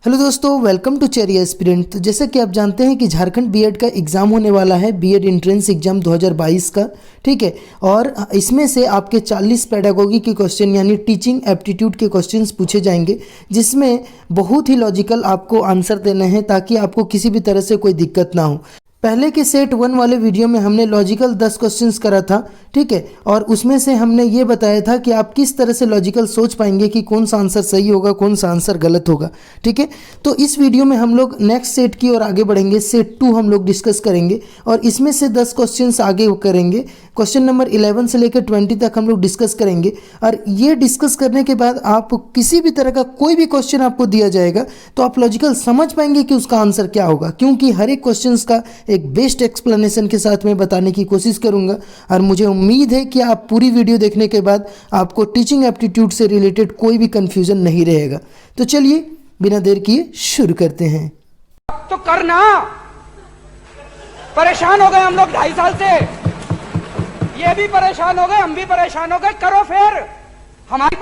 Hello दोस्तों, welcome to cherry aspirant. तो जैसा कि आप जानते हैं कि झारखंड बीएड का एग्ज़ाम होने वाला है, बीएड एंट्रेंस एग्ज़ाम 2022 का। ठीक है, और इसमें से आपके 40 पेडागोगी के क्वेश्चन यानी टीचिंग एप्टीट्यूड के क्वेश्चंस पूछे जाएंगे, जिसमें बहुत ही लॉजिकल आपको आंसर देने हैं ताकि आपको किसी भी तरह से कोई दिक्कत ना हो। पहले के सेट 1 वाले वीडियो में हमने लॉजिकल 10 क्वेश्चंस करा था। ठीक है, और उसमें से हमने ये बताया था कि आप किस तरह से लॉजिकल सोच पाएंगे कि कौन सा आंसर सही होगा, कौन सा आंसर गलत होगा। ठीक है, तो इस वीडियो में हम लोग नेक्स्ट सेट की ओर आगे बढ़ेंगे। सेट 2 हम लोग डिस्कस करेंगे और इसमें से 10 क्वेश्चंस आगे करेंगे। क्वेश्चन नंबर 11 से लेकर 20 तक हम लोग डिस्कस करेंगे। और ये डिस्कस करने के बाद आप किसी भी तरह का कोई भी क्वेश्चन आपको दिया जाएगा तो आप लॉजिकल समझ पाएंगे कि उसका आंसर क्या होगा, क्योंकि हर एक क्वेश्चंस का एक बेस्ट एक्सप्लेनेशन के साथ मैं बताने की कोशिश करूंगा। और मुझे उम्मीद है कि आप पूरी वीडियो देखने के बाद आपको टीचिंग एप्टीट्यूड से रिलेटेड कोई भी कंफ्यूजन नहीं रहेगा। तो चलिए बिना देर किए शुरू करते हैं। तो करना, परेशान हो गए हम लोग 2.5 साल से, ये भी परेशान हो गए, हम भी परेशान हो गए। करो, फिर हमारी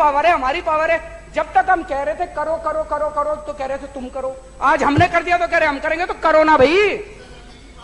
पावर है। जब तक हम कह रहे थे करो करो करो करो तो कह रहे थे तुम करो। आज हमने कर दिया तो कह रहे हम करेंगे, तो करो ना भाई,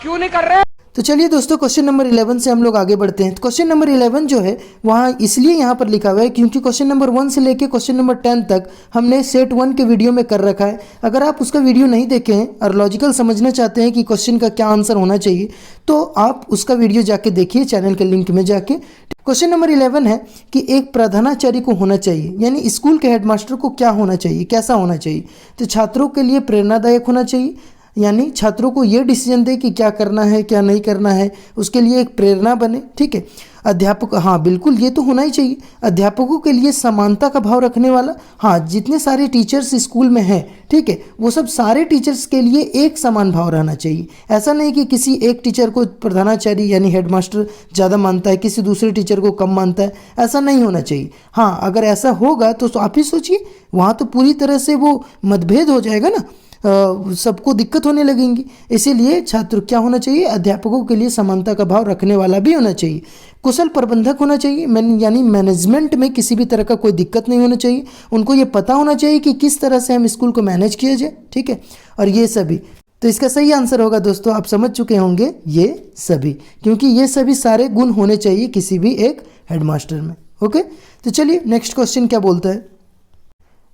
क्यों नहीं कर रहे? तो चलिए दोस्तों, क्वेश्चन नंबर 11 से हम लोग आगे बढ़ते हैं। तो क्वेश्चन नंबर 11 जो है वहाँ इसलिए यहाँ पर लिखा हुआ है क्योंकि क्वेश्चन नंबर 1 से लेके क्वेश्चन नंबर 10 तक हमने सेट 1 के वीडियो में कर रखा है। अगर आप उसका वीडियो नहीं देखे हैं और लॉजिकल समझना चाहते हैं कि क्वेश्चन का क्या आंसर होना चाहिए, तो आप उसका वीडियो जाके देखिए, चैनल के लिंक में जाके। क्वेश्चन नंबर 11 है कि एक प्रधानाचार्य को होना चाहिए, यानी स्कूल के हेडमास्टर को क्या होना चाहिए, कैसा होना चाहिए। तो छात्रों के लिए प्रेरणादायक होना चाहिए, यानी छात्रों को ये डिसीजन दे कि क्या करना है क्या नहीं करना है, उसके लिए एक प्रेरणा बने। ठीक है, अध्यापक, हाँ बिल्कुल ये तो होना ही चाहिए। अध्यापकों के लिए समानता का भाव रखने वाला, हाँ जितने सारे टीचर्स स्कूल में हैं, ठीक है, वो सब सारे टीचर्स के लिए एक समान भाव रहना चाहिए। ऐसा नहीं कि किसी एक टीचर को प्रधानाचार्य यानी हेडमास्टर ज़्यादा मानता है, किसी दूसरे टीचर को कम मानता है, ऐसा नहीं होना चाहिए। हाँ अगर ऐसा होगा तो आप ही सोचिए, वहाँ तो पूरी तरह से वो मतभेद हो जाएगा ना, सबको दिक्कत होने लगेंगी। इसीलिए छात्र क्या होना चाहिए, अध्यापकों के लिए समानता का भाव रखने वाला भी होना चाहिए। कुशल प्रबंधक होना चाहिए, यानी मैनेजमेंट में किसी भी तरह का कोई दिक्कत नहीं होना चाहिए। उनको ये पता होना चाहिए कि किस तरह से हम स्कूल को मैनेज किया जाए। ठीक है, और ये सभी, तो इसका सही आंसर होगा दोस्तों, आप समझ चुके होंगे, ये सभी, क्योंकि ये सभी सारे गुण होने चाहिए किसी भी एक हेडमास्टर में। ओके, तो चलिए नेक्स्ट क्वेश्चन क्या बोलता है।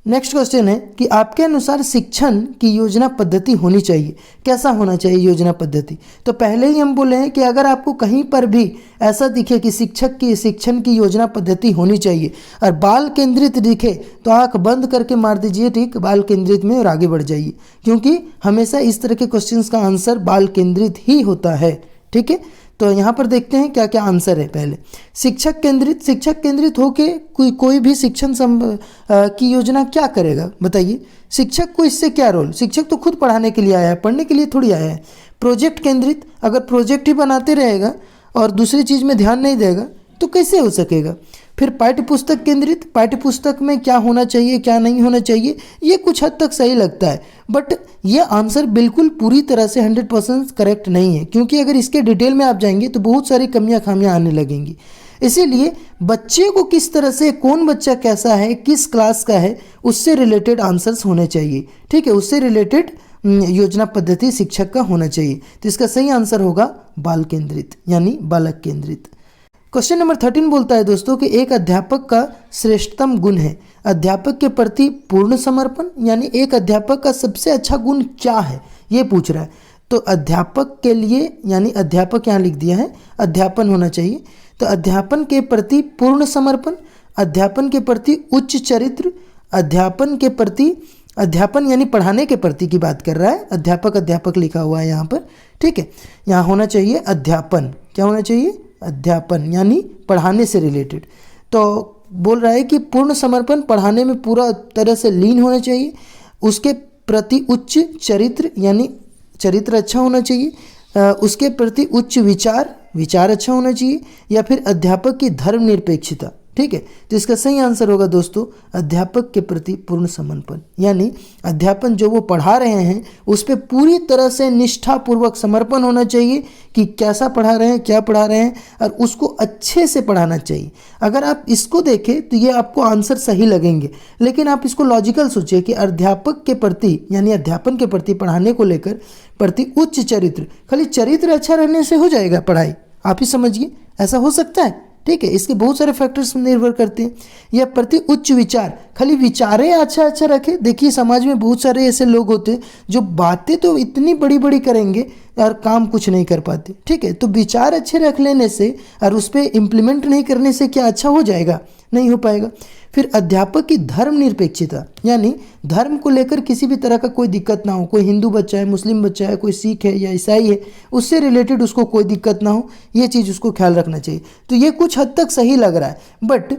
नेक्स्ट क्वेश्चन है कि आपके अनुसार शिक्षण की योजना पद्धति होनी चाहिए, कैसा होना चाहिए योजना पद्धति। तो पहले ही हम बोले हैं कि अगर आपको कहीं पर भी ऐसा दिखे कि शिक्षण की योजना पद्धति होनी चाहिए और बाल केंद्रित दिखे तो आंख बंद करके मार दीजिए, ठीक, बाल केंद्रित में, और आगे बढ़ जाइए, क्योंकि हमेशा इस तरह के क्वेश्चंस का आंसर बाल केंद्रित ही होता है। ठीक है, तो यहाँ पर देखते हैं क्या क्या आंसर है। पहले शिक्षक केंद्रित होके कोई भी शिक्षण की योजना क्या करेगा, बताइए। शिक्षक को इससे क्या रोल, शिक्षक तो खुद पढ़ाने के लिए आया है, पढ़ने के लिए थोड़ी आया है। प्रोजेक्ट केंद्रित, अगर प्रोजेक्ट ही बनाते रहेगा और दूसरी चीज़ में ध्यान नहीं देगा तो कैसे हो सकेगा। फिर पाठ्य पुस्तक केंद्रित, पाठ्य पुस्तक में क्या होना चाहिए क्या नहीं होना चाहिए, ये कुछ हद तक सही लगता है, बट ये आंसर बिल्कुल पूरी तरह से 100% करेक्ट नहीं है, क्योंकि अगर इसके डिटेल में आप जाएंगे तो बहुत सारी कमियां खामियां आने लगेंगी। इसीलिए बच्चे को किस तरह से, कौन बच्चा कैसा है, किस क्लास का है, उससे रिलेटेड आंसर्स होने चाहिए। ठीक है, उससे रिलेटेड योजना पद्धति शिक्षक का होना चाहिए। तो इसका सही आंसर होगा बाल केंद्रित, यानी बालक केंद्रित। क्वेश्चन नंबर 13 बोलता है दोस्तों कि एक अध्यापक का श्रेष्ठतम गुण है अध्यापक के प्रति पूर्ण समर्पण, यानी एक अध्यापक का सबसे अच्छा गुण क्या है, ये पूछ रहा है। तो अध्यापक के लिए, यानी अध्यापक यहाँ लिख दिया है, अध्यापन होना चाहिए। तो अध्यापन के प्रति पूर्ण समर्पण, अध्यापन के प्रति उच्च चरित्र, अध्यापन यानी पढ़ाने के प्रति की बात कर रहा है, अध्यापक लिखा हुआ है यहाँ पर। ठीक है, यहाँ होना चाहिए अध्यापन, क्या होना चाहिए, अध्यापन यानी पढ़ाने से रिलेटेड। तो बोल रहा है कि पूर्ण समर्पण, पढ़ाने में पूरा तरह से लीन होना चाहिए। उसके प्रति उच्च चरित्र, यानी चरित्र अच्छा होना चाहिए। उसके प्रति उच्च विचार अच्छा होना चाहिए। या फिर अध्यापक की धर्मनिरपेक्षता, ठीक है। तो इसका सही आंसर होगा दोस्तों अध्यापक के प्रति पूर्ण समर्पण, यानी अध्यापन जो वो पढ़ा रहे हैं उस पर पूरी तरह से निष्ठापूर्वक समर्पण होना चाहिए कि कैसा पढ़ा रहे हैं, क्या पढ़ा रहे हैं, और उसको अच्छे से पढ़ाना चाहिए। अगर आप इसको देखें तो ये आपको आंसर सही लगेंगे, लेकिन आप इसको लॉजिकल सोचिए कि अध्यापक के प्रति यानी अध्यापन के प्रति पढ़ाने को लेकर प्रति उच्च चरित्र, खाली चरित्र अच्छा रहने से हो जाएगा पढ़ाई? आप ही समझिए, ऐसा हो सकता है? ठीक है, इसके बहुत सारे फैक्टर्स निर्भर करते हैं। या प्रति उच्च विचार, खाली विचारें अच्छा रखे। देखिए समाज में बहुत सारे ऐसे लोग होते हैं जो बातें तो इतनी बड़ी बड़ी करेंगे और काम कुछ नहीं कर पाते। ठीक है, तो विचार अच्छे रख लेने से और उस पर इम्प्लीमेंट नहीं करने से क्या अच्छा हो जाएगा? नहीं हो पाएगा। फिर अध्यापक की धर्मनिरपेक्षता, यानी धर्म को लेकर किसी भी तरह का कोई दिक्कत ना हो। कोई हिंदू बच्चा है, मुस्लिम बच्चा है, कोई सिख है या ईसाई है, उससे रिलेटेड उसको कोई दिक्कत ना हो, ये चीज़ उसको ख्याल रखना चाहिए। तो ये कुछ हद तक सही लग रहा है, बट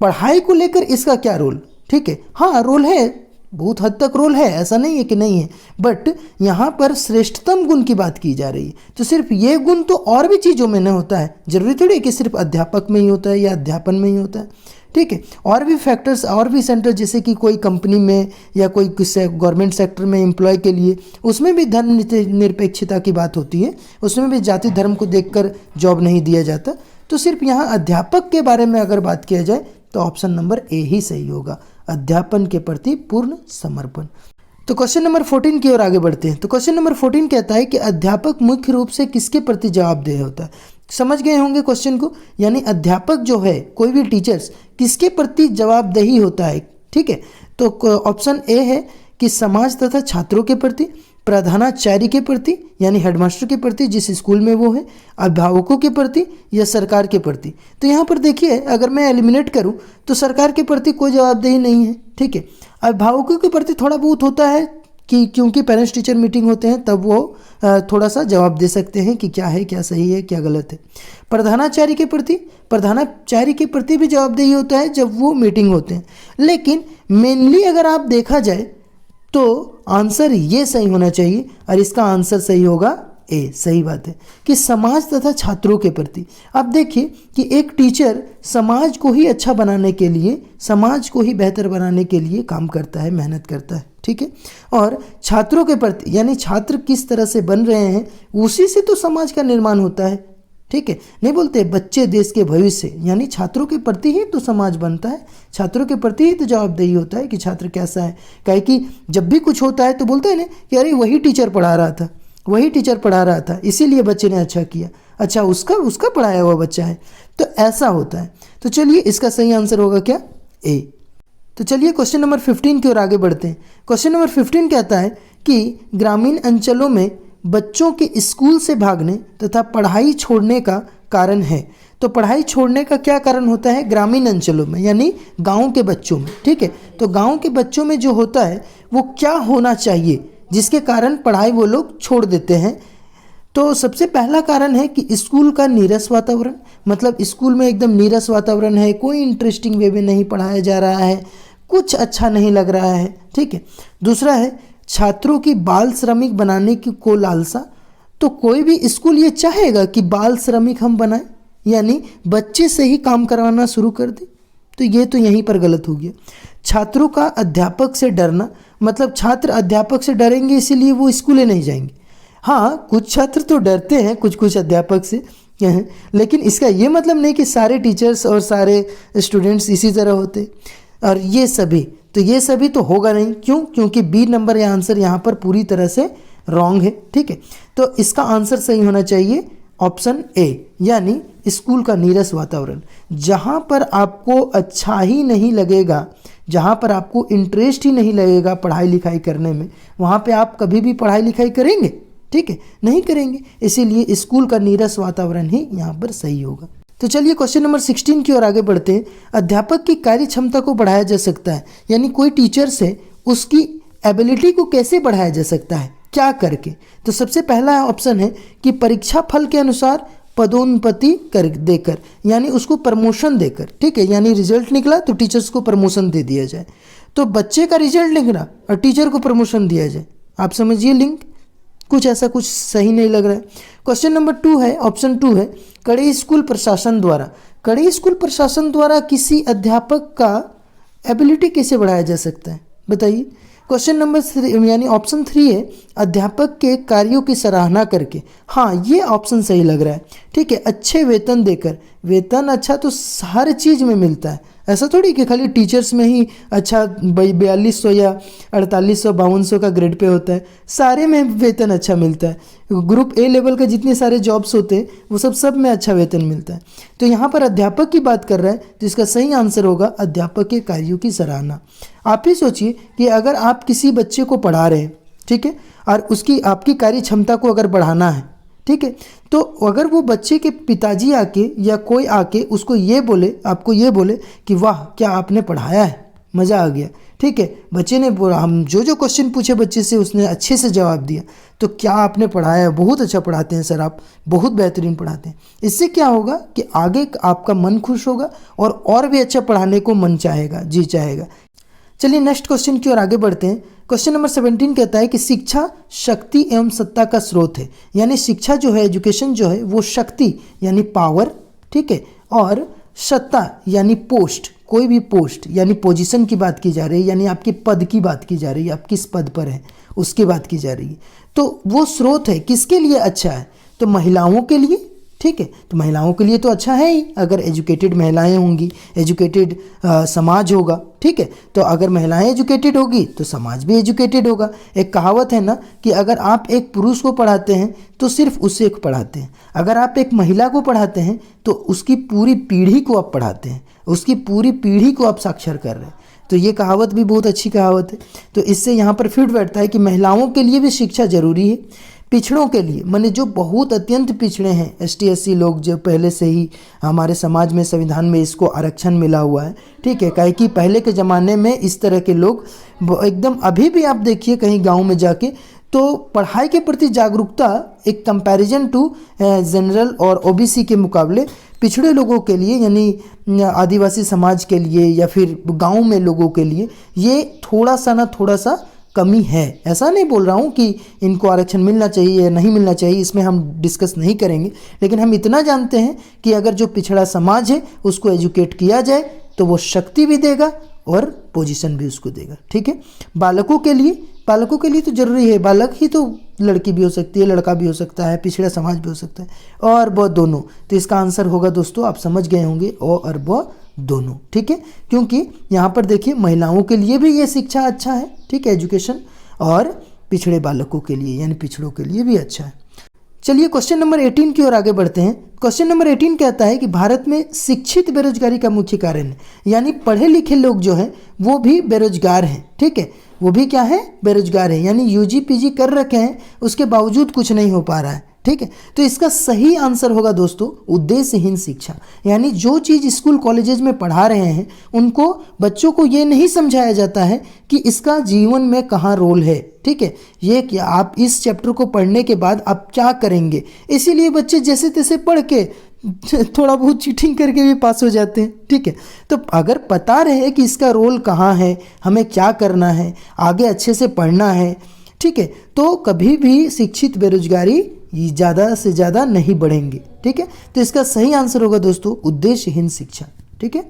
पढ़ाई को लेकर इसका क्या रोल? ठीक है, हाँ रोल है, बहुत हद तक रोल है, ऐसा नहीं है कि नहीं है, बट यहाँ पर श्रेष्ठतम गुण की बात की जा रही है। तो सिर्फ ये गुण तो और भी चीज़ों में नहीं होता है, जरूरी थोड़ी है कि सिर्फ अध्यापक में ही होता है या अध्यापन में ही होता है। ठीक है, और भी फैक्टर्स और भी सेंटर, जैसे कि कोई कंपनी में या कोई गवर्नमेंट सेक्टर में एम्प्लॉय के लिए, उसमें भी धर्म निरपेक्षता की बात होती है, उसमें भी जाति धर्म को देखकर जॉब नहीं दिया जाता। तो सिर्फ यहाँ अध्यापक के बारे में अगर बात किया जाए तो ऑप्शन नंबर ए ही सही होगा, अध्यापन के प्रति पूर्ण समर्पण। तो क्वेश्चन नंबर 14 की ओर आगे बढ़ते हैं। तो क्वेश्चन नंबर 14 कहता है कि अध्यापक मुख्य रूप से किसके प्रति जवाबदेह होता है? समझ गए होंगे क्वेश्चन को, यानी अध्यापक जो है, कोई भी टीचर्स किसके प्रति जवाबदेही होता है? ठीक है, तो ऑप्शन ए है कि समाज तथा छात्रों के प्रति, प्रधानाचार्य के प्रति यानी हेडमास्टर के प्रति जिस स्कूल में वो है, अभिभावकों के प्रति या सरकार के प्रति। तो यहाँ पर देखिए, अगर मैं एलिमिनेट करूँ तो सरकार के प्रति कोई जवाबदेही नहीं है। ठीक है, अभिभावकों के प्रति थोड़ा बहुत होता है कि क्योंकि पेरेंट्स टीचर मीटिंग होते हैं तब वो थोड़ा सा जवाब दे सकते हैं कि क्या है, क्या सही है, क्या गलत है। प्रधानाचार्य के प्रति भी जवाबदेही होता है जब वो मीटिंग होते हैं, लेकिन मेनली अगर आप देखा जाए तो आंसर ये सही होना चाहिए और इसका आंसर सही होगा ए। सही बात है कि समाज तथा छात्रों के प्रति। आप देखिए कि एक टीचर समाज को ही अच्छा बनाने के लिए, समाज को ही बेहतर बनाने के लिए काम करता है, मेहनत करता है। ठीक है, और छात्रों के प्रति यानी छात्र किस तरह से बन रहे हैं उसी से तो समाज का निर्माण होता है। ठीक है, नहीं बोलते बच्चे देश के भविष्य, यानी छात्रों के प्रति ही तो समाज बनता है, छात्रों के प्रति ही तो जवाबदेही होता है कि छात्र कैसा है। काहे कि जब भी कुछ होता है तो बोलते हैं ना कि अरे वही टीचर पढ़ा रहा था इसीलिए बच्चे ने अच्छा किया, अच्छा उसका पढ़ाया हुआ बच्चा है, तो ऐसा होता है। तो चलिए इसका सही आंसर होगा क्या? ए। तो चलिए क्वेश्चन नंबर 15 की ओर आगे बढ़ते हैं। क्वेश्चन नंबर 15 कहता है कि ग्रामीण अंचलों में बच्चों के स्कूल से भागने तथा पढ़ाई छोड़ने का कारण है। तो पढ़ाई छोड़ने का क्या कारण होता है ग्रामीण अंचलों में, यानी गांव के बच्चों में। ठीक है, तो गांव के बच्चों में जो होता है वो क्या होना चाहिए जिसके कारण पढ़ाई वो लोग छोड़ देते हैं? तो सबसे पहला कारण है कि स्कूल का नीरस वातावरण, मतलब स्कूल में एकदम नीरस वातावरण है, कोई इंटरेस्टिंग वे में नहीं पढ़ाया जा रहा है, कुछ अच्छा नहीं लग रहा है। ठीक है, दूसरा है छात्रों की बाल श्रमिक बनाने की को लालसा। तो कोई भी स्कूल ये चाहेगा कि बाल श्रमिक हम बनाएं, यानी बच्चे से ही काम करवाना शुरू कर दें, तो ये तो यहीं पर गलत हो गया। छात्रों का अध्यापक से डरना, मतलब छात्र अध्यापक से डरेंगे इसीलिए वो स्कूले नहीं जाएंगे। हाँ, कुछ छात्र तो डरते हैं कुछ अध्यापक से, लेकिन इसका ये मतलब नहीं कि सारे टीचर्स और सारे स्टूडेंट्स इसी तरह होते। और ये सभी तो होगा नहीं। क्यों? क्योंकि बी नंबर या आंसर यहाँ पर पूरी तरह से रॉन्ग है। ठीक है, तो इसका आंसर सही होना चाहिए ऑप्शन ए, यानी स्कूल का नीरस वातावरण। जहाँ पर आपको अच्छा ही नहीं लगेगा, जहाँ पर आपको इंटरेस्ट ही नहीं लगेगा पढ़ाई लिखाई करने में, वहाँ पे आप कभी भी पढ़ाई लिखाई करेंगे? ठीक है, नहीं करेंगे। इसीलिए स्कूल का नीरस वातावरण ही यहाँ पर सही होगा। तो चलिए क्वेश्चन नंबर 16 की ओर आगे बढ़ते हैं। अध्यापक की कार्य क्षमता को बढ़ाया जा सकता है, यानी कोई टीचर से उसकी एबिलिटी को कैसे बढ़ाया जा सकता है, क्या करके? तो सबसे पहला ऑप्शन है कि परीक्षा फल के अनुसार पदोन्नति कर देकर, यानी उसको प्रमोशन देकर। ठीक है, यानी रिजल्ट निकला तो टीचर्स को प्रमोशन दे दिया जाए। तो बच्चे का रिजल्ट निकला और टीचर को प्रमोशन दिया जाए, आप समझिए लिंक। कुछ ऐसा कुछ सही नहीं लग रहा है। क्वेश्चन नंबर 2 है, ऑप्शन 2 है, कड़े स्कूल प्रशासन द्वारा, कड़े स्कूल प्रशासन द्वारा किसी अध्यापक का एबिलिटी कैसे बढ़ाया जा सकता है, बताइए। क्वेश्चन नंबर 3 यानी ऑप्शन 3 है, अध्यापक के कार्यों की सराहना करके। हाँ, ये ऑप्शन सही लग रहा है, ठीक है। अच्छे वेतन देकर, वेतन अच्छा तो हर चीज़ में मिलता है, ऐसा थोड़ी कि खाली टीचर्स में ही अच्छा 4200 या 4800 5200 का ग्रेड पे होता है, सारे में वेतन अच्छा मिलता है। ग्रुप ए लेवल का जितने सारे जॉब्स होते हैं वो सब में अच्छा वेतन मिलता है। तो यहाँ पर अध्यापक की बात कर रहा है, तो इसका सही आंसर होगा अध्यापक के कार्यों की सराहना। आप ही सोचिए कि अगर आप किसी बच्चे को पढ़ा रहे हैं, ठीक है, और उसकी आपकी कार्य क्षमता को अगर बढ़ाना है, ठीक है, तो अगर वो बच्चे के पिताजी आके या कोई आके उसको ये बोले, आपको ये बोले कि वाह क्या आपने पढ़ाया है, मज़ा आ गया, ठीक है, बच्चे ने बोला, हम जो क्वेश्चन पूछे बच्चे से उसने अच्छे से जवाब दिया, तो क्या आपने पढ़ाया है, बहुत अच्छा पढ़ाते हैं सर आप, बहुत बेहतरीन पढ़ाते हैं। इससे क्या होगा कि आगे आपका मन खुश होगा और भी अच्छा पढ़ाने को मन चाहेगा, जी चाहेगा। चलिए नेक्स्ट क्वेश्चन की ओर आगे बढ़ते हैं। क्वेश्चन नंबर 17 कहता है कि शिक्षा शक्ति एवं सत्ता का स्रोत है, यानी शिक्षा जो है, एजुकेशन जो है, वो शक्ति यानी पावर, ठीक है, और सत्ता यानी पोस्ट, कोई भी पोस्ट यानी पोजीशन की बात की जा रही है, यानी आपके पद की बात की जा रही है, आप किस पद पर हैं उसकी बात की जा रही है। तो वो स्रोत है किसके लिए अच्छा है, तो महिलाओं के लिए, ठीक है, तो महिलाओं के लिए तो अच्छा है ही, अगर एजुकेटेड महिलाएं होंगी, एजुकेटेड समाज होगा, ठीक है, तो अगर महिलाएं एजुकेटेड होगी तो समाज भी एजुकेटेड होगा। एक कहावत है ना कि अगर आप एक पुरुष को पढ़ाते हैं तो सिर्फ उसे पढ़ाते हैं, अगर आप एक महिला को पढ़ाते हैं तो उसकी पूरी पीढ़ी को आप पढ़ाते हैं, उसकी पूरी पीढ़ी को आप साक्षर कर रहे हैं। तो ये कहावत भी बहुत अच्छी कहावत है। तो इससे यहाँ पर फिट बैठता है कि महिलाओं के लिए भी शिक्षा जरूरी है। पिछड़ों के लिए, माने जो बहुत अत्यंत पिछड़े हैं, ST SC लोग, जो पहले से ही हमारे समाज में संविधान में इसको आरक्षण मिला हुआ है, ठीक है, काहे कि पहले के ज़माने में इस तरह के लोग एकदम, अभी भी आप देखिए कहीं गांव में जाके तो पढ़ाई के प्रति जागरूकता एक कंपैरिजन टू जनरल और OBC के मुकाबले पिछड़े लोगों के लिए, यानी आदिवासी समाज के लिए या फिर गाँव में लोगों के लिए ये थोड़ा सा कमी है। ऐसा नहीं बोल रहा हूँ कि इनको आरक्षण मिलना चाहिए या नहीं मिलना चाहिए, इसमें हम डिस्कस नहीं करेंगे, लेकिन हम इतना जानते हैं कि अगर जो पिछड़ा समाज है उसको एजुकेट किया जाए तो वो शक्ति भी देगा और पोजीशन भी उसको देगा, ठीक है। बालकों के लिए तो जरूरी है, बालक ही तो लड़की भी हो सकती है, लड़का भी हो सकता है, पिछड़ा समाज भी हो सकता है, और वो दोनों। तो इसका आंसर होगा दोस्तों, आप समझ गए होंगे, और वो दोनों, ठीक है, क्योंकि यहाँ पर देखिए महिलाओं के लिए भी ये शिक्षा अच्छा है, ठीक है, एजुकेशन, और पिछड़े बालकों के लिए यानी पिछड़ों के लिए भी अच्छा है। चलिए क्वेश्चन नंबर 18 की ओर आगे बढ़ते हैं। क्वेश्चन नंबर 18 कहता है कि भारत में शिक्षित बेरोजगारी का मुख्य कारण है, यानी पढ़े लिखे लोग जो हैं वो भी बेरोजगार हैं, ठीक है, वो भी क्या है, बेरोजगार है, यानी UG PG कर रखे हैं उसके बावजूद कुछ नहीं हो पा रहा है, ठीक है। तो इसका सही आंसर होगा दोस्तों उद्देश्यहीन शिक्षा, यानी जो चीज़ स्कूल कॉलेजेस में पढ़ा रहे हैं उनको बच्चों को ये नहीं समझाया जाता है कि इसका जीवन में कहाँ रोल है, ठीक है, ये कि आप इस चैप्टर को पढ़ने के बाद आप क्या करेंगे। इसीलिए बच्चे जैसे तैसे पढ़ के थोड़ा बहुत चीटिंग करके भी पास हो जाते हैं, ठीक है। तो अगर पता रहे कि इसका रोल कहाँ है, हमें क्या करना है, आगे अच्छे से पढ़ना है, ठीक है, तो कभी भी शिक्षित बेरोजगारी ज़्यादा से ज़्यादा नहीं बढ़ेंगे, ठीक है। तो इसका सही आंसर होगा दोस्तों उद्देश्यहीन शिक्षा, ठीक है।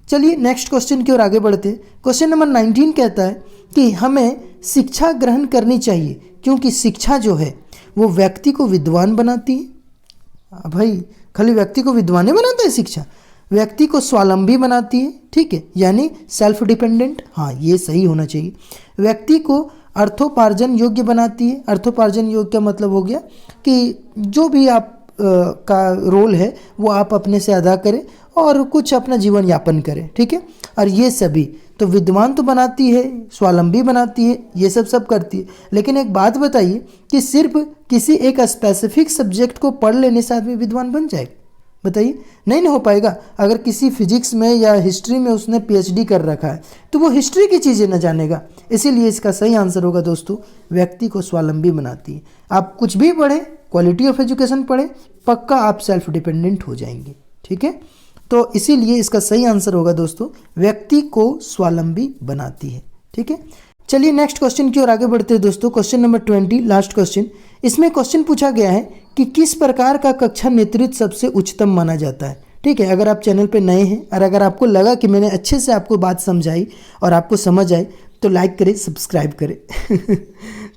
चलिए नेक्स्ट क्वेश्चन की ओर आगे बढ़ते हैं। क्वेश्चन नंबर 19 कहता है कि हमें शिक्षा ग्रहण करनी चाहिए क्योंकि शिक्षा जो है वो व्यक्ति को विद्वान बनाती है। भाई खाली व्यक्ति को विद्वान बनाता है शिक्षा, व्यक्ति को स्वावलंबी बनाती है, ठीक है, यानी सेल्फ डिपेंडेंट, हाँ ये सही होना चाहिए। व्यक्ति को अर्थोपार्जन योग्य बनाती है। अर्थोपार्जन योग्य का मतलब हो गया कि जो भी आप का रोल है वो आप अपने से अदा करें और कुछ अपना जीवन यापन करें, ठीक है। और ये सभी तो विद्वान तो बनाती है, स्वावलंबी बनाती है, ये सब करती है। लेकिन एक बात बताइए कि सिर्फ किसी एक स्पेसिफिक सब्जेक्ट को पढ़ लेने से आदमी विद्वान बन जाएगा? बताइए, नहीं हो पाएगा। अगर किसी फिजिक्स में या हिस्ट्री में उसने PhD कर रखा है तो वो हिस्ट्री की चीज़ें न जानेगा। इसीलिए इसका सही आंसर होगा दोस्तों व्यक्ति को स्वावलंबी बनाती है। आप कुछ भी पढ़ें, क्वालिटी ऑफ एजुकेशन पढ़ें, पक्का आप सेल्फ डिपेंडेंट हो जाएंगे, ठीक है। तो इसीलिए इसका सही आंसर होगा दोस्तों व्यक्ति को स्वावलंबी बनाती है, ठीक है। चलिए नेक्स्ट क्वेश्चन की ओर आगे बढ़ते हैं दोस्तों। Question number 20, last question. इसमें क्वेश्चन पूछा गया है कि किस प्रकार का कक्षा नेतृत्व सबसे उच्चतम माना जाता है। ठीक है, अगर आप चैनल पे नए हैं और अगर आपको लगा कि मैंने अच्छे से आपको बात समझाई और आपको समझ आई तो लाइक करें, सब्सक्राइब करें।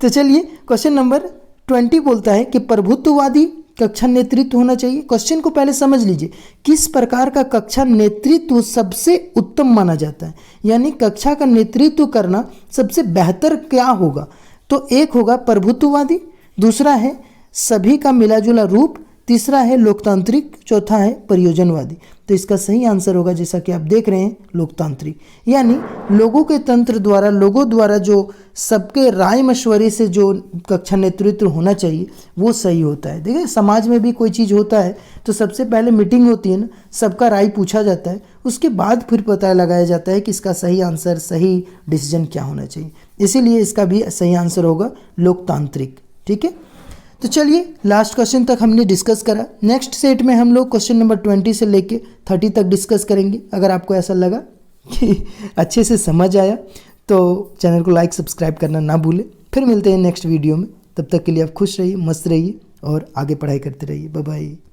तो चलिए क्वेश्चन नंबर 20 बोलता है कि प्रभुत्ववादी कक्षा नेतृत्व होना चाहिए। क्वेश्चन को पहले समझ लीजिए, किस प्रकार का कक्षा नेतृत्व सबसे उत्तम माना जाता है, यानी कक्षा का नेतृत्व करना सबसे बेहतर क्या होगा। तो एक होगा प्रभुत्ववादी, दूसरा है सभी का मिलाजुला रूप, तीसरा है लोकतांत्रिक, चौथा है परियोजनवादी। तो इसका सही आंसर होगा, जैसा कि आप देख रहे हैं, लोकतांत्रिक, यानी लोगों के तंत्र द्वारा, लोगों द्वारा जो सबके राय मशवरे से जो कक्षा नेतृत्व होना चाहिए वो सही होता है। देखिए समाज में भी कोई चीज़ होता है तो सबसे पहले मीटिंग होती है ना, सबका राय पूछा जाता है, उसके बाद फिर पता लगाया जाता है कि इसका सही आंसर, सही डिसीजन क्या होना चाहिए। इसीलिए इसका भी सही आंसर होगा लोकतांत्रिक। ठीक है, तो चलिए लास्ट क्वेश्चन तक हमने डिस्कस करा। नेक्स्ट सेट में हम लोग क्वेश्चन नंबर 20 से लेके 30 तक डिस्कस करेंगे। अगर आपको ऐसा लगा कि अच्छे से समझ आया तो चैनल को लाइक सब्सक्राइब करना ना भूलें। फिर मिलते हैं नेक्स्ट वीडियो में, तब तक के लिए आप खुश रहिए, मस्त रहिए और आगे पढ़ाई करते रहिए। Bye bye.